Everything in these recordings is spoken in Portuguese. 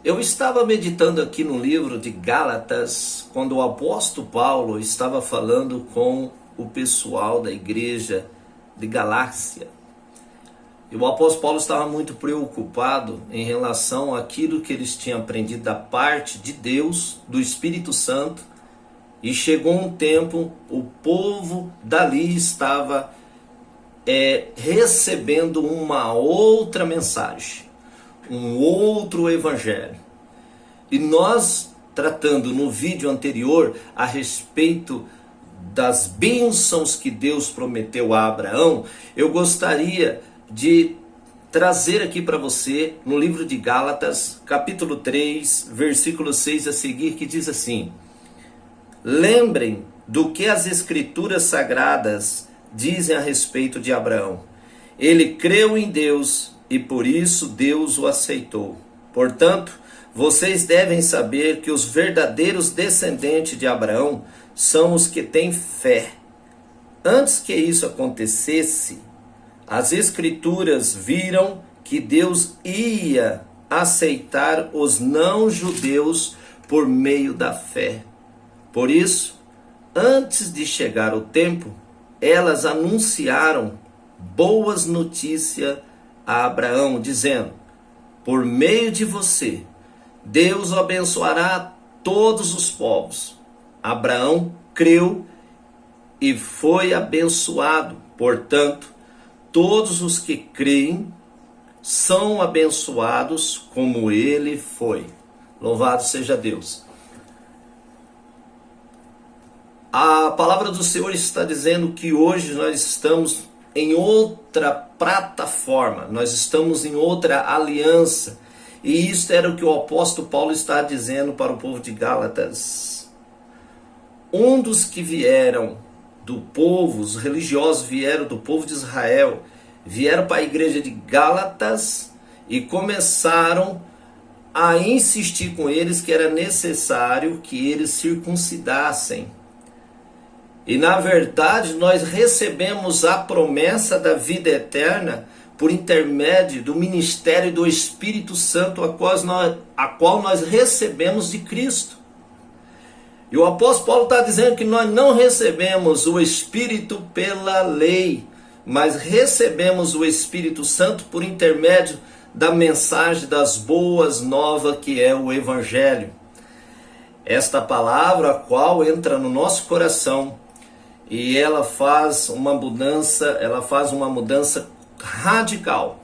Eu estava meditando aqui no livro de Gálatas, quando o apóstolo Paulo estava falando com o pessoal da igreja de Galácia. E o apóstolo Paulo estava muito preocupado em relação àquilo que eles tinham aprendido da parte de Deus, do Espírito Santo. E chegou um tempo, o povo dali estava recebendo uma outra mensagem, um outro evangelho. E nós, tratando no vídeo anterior a respeito das bênçãos que Deus prometeu a Abraão, eu gostaria de trazer aqui para você, no livro de Gálatas, capítulo 3, versículo 6 a seguir, que diz assim: lembrem do que as escrituras sagradas dizem a respeito de Abraão. Ele creu em Deus e por isso Deus o aceitou. Portanto, vocês devem saber que os verdadeiros descendentes de Abraão são os que têm fé. Antes que isso acontecesse, as escrituras viram que Deus ia aceitar os não-judeus por meio da fé. Por isso, antes de chegar o tempo, elas anunciaram boas notícias a Abraão, dizendo: por meio de você, Deus abençoará todos os povos. Abraão creu e foi abençoado. Portanto, todos os que creem são abençoados como ele foi. Louvado seja Deus. A palavra do Senhor está dizendo que hoje nós estamos em outra plataforma, nós estamos em outra aliança. E isso era o que o apóstolo Paulo está dizendo para o povo de Gálatas. Um dos que vieram do povo, os religiosos vieram do povo de Israel, vieram para a igreja de Gálatas e começaram a insistir com eles que era necessário que eles circuncidassem. E na verdade nós recebemos a promessa da vida eterna por intermédio do ministério do Espírito Santo, a qual nós recebemos de Cristo. E o apóstolo Paulo está dizendo que nós não recebemos o Espírito pela lei, mas recebemos o Espírito Santo por intermédio da mensagem das boas novas, que é o Evangelho. Esta palavra, a qual entra no nosso coração, e ela faz uma mudança radical,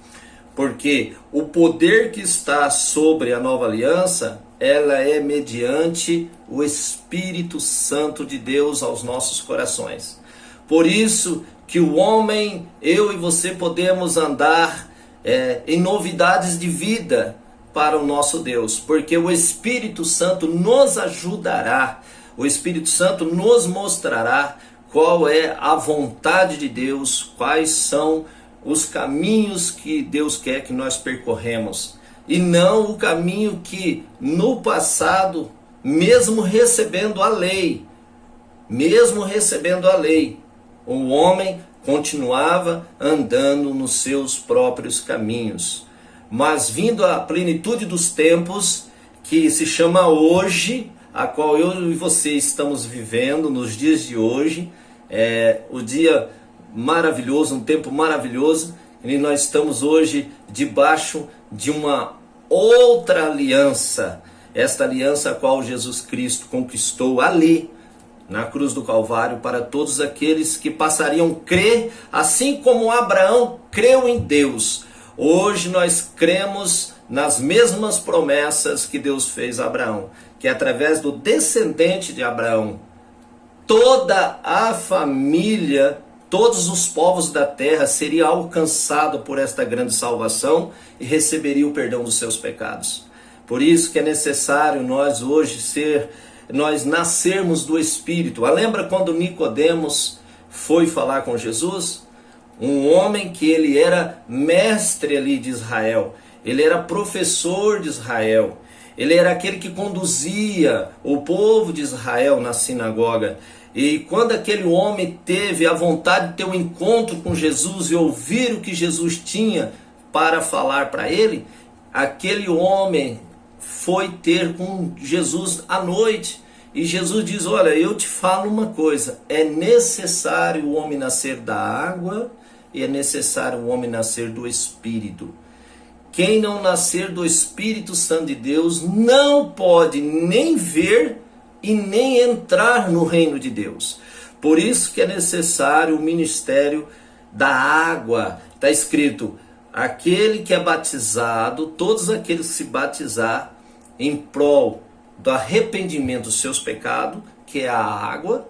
porque o poder que está sobre a nova aliança, ela é mediante o Espírito Santo de Deus aos nossos corações. Por isso que o homem, eu e você, podemos andar em novidades de vida para o nosso Deus, porque o Espírito Santo nos ajudará, o Espírito Santo nos mostrará qual é a vontade de Deus, quais são os caminhos que Deus quer que nós percorremos. E não o caminho que no passado, mesmo recebendo a lei, o homem continuava andando nos seus próprios caminhos. Mas vindo a plenitude dos tempos, que se chama hoje, a qual eu e você estamos vivendo nos dias de hoje, o dia maravilhoso, um tempo maravilhoso, e nós estamos hoje debaixo de uma outra aliança, esta aliança a qual Jesus Cristo conquistou ali, na cruz do Calvário, para todos aqueles que passariam a crer, assim como Abraão creu em Deus. Hoje nós cremos nas mesmas promessas que Deus fez a Abraão, que através do descendente de Abraão, toda a família, todos os povos da terra seriam alcançados por esta grande salvação e receberiam o perdão dos seus pecados. Por isso que é necessário nós hoje nós nascermos do Espírito. Lembra quando Nicodemos foi falar com Jesus? Um homem que ele era mestre ali de Israel, ele era professor de Israel, ele era aquele que conduzia o povo de Israel na sinagoga. E quando aquele homem teve a vontade de ter um encontro com Jesus e ouvir o que Jesus tinha para falar para ele, aquele homem foi ter com Jesus à noite. E Jesus diz: olha, eu te falo uma coisa, é necessário o homem nascer da água e é necessário o homem nascer do Espírito. Quem não nascer do Espírito Santo de Deus não pode nem ver e nem entrar no reino de Deus. Por isso que é necessário o ministério da água. Está escrito: aquele que é batizado, todos aqueles que se batizar em prol do arrependimento dos seus pecados, que é a água,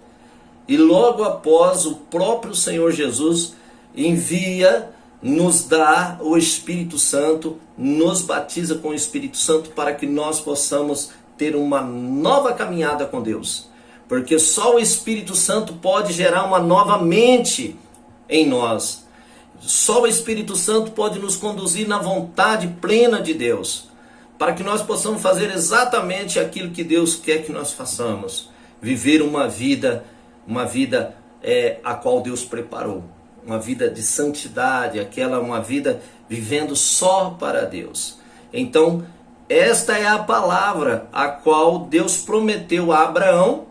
e logo após o próprio Senhor Jesus envia, nos dá o Espírito Santo, nos batiza com o Espírito Santo para que nós possamos ter uma nova caminhada com Deus. Porque só o Espírito Santo pode gerar uma nova mente em nós. Só o Espírito Santo pode nos conduzir na vontade plena de Deus, para que nós possamos fazer exatamente aquilo que Deus quer que nós façamos. Viver uma vida a qual Deus preparou. Uma vida de santidade, uma vida vivendo só para Deus. Então, esta é a palavra a qual Deus prometeu a Abraão,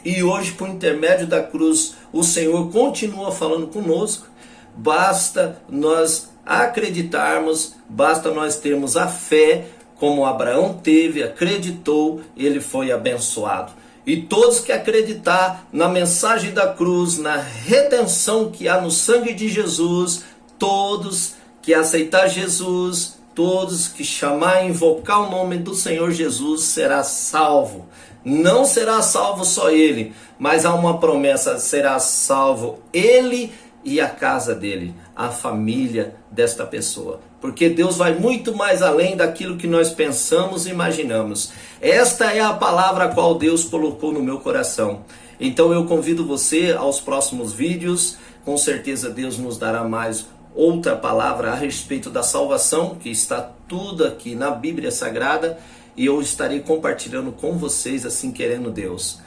e hoje, por intermédio da cruz, o Senhor continua falando conosco. Basta nós acreditarmos, basta nós termos a fé, como Abraão teve, acreditou, ele foi abençoado. E todos que acreditar na mensagem da cruz, na redenção que há no sangue de Jesus, todos que aceitar Jesus, todos que chamar e invocar o nome do Senhor Jesus, será salvo. Não será salvo só ele, mas há uma promessa: será salvo ele e a casa dele, a família desta pessoa. Porque Deus vai muito mais além daquilo que nós pensamos e imaginamos. Esta é a palavra a qual Deus colocou no meu coração. Então eu convido você aos próximos vídeos. Com certeza Deus nos dará mais outra palavra a respeito da salvação, que está tudo aqui na Bíblia Sagrada. E eu estarei compartilhando com vocês, assim querendo Deus.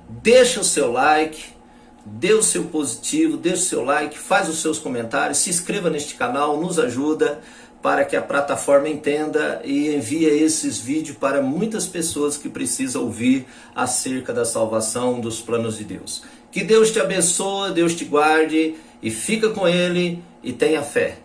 Deixa o seu like, dê o seu positivo, deixa o seu like, faz os seus comentários, se inscreva neste canal, nos ajuda para que a plataforma entenda e envie esses vídeos para muitas pessoas que precisam ouvir acerca da salvação, dos planos de Deus. Que Deus te abençoe, Deus te guarde e fica com Ele e tenha fé.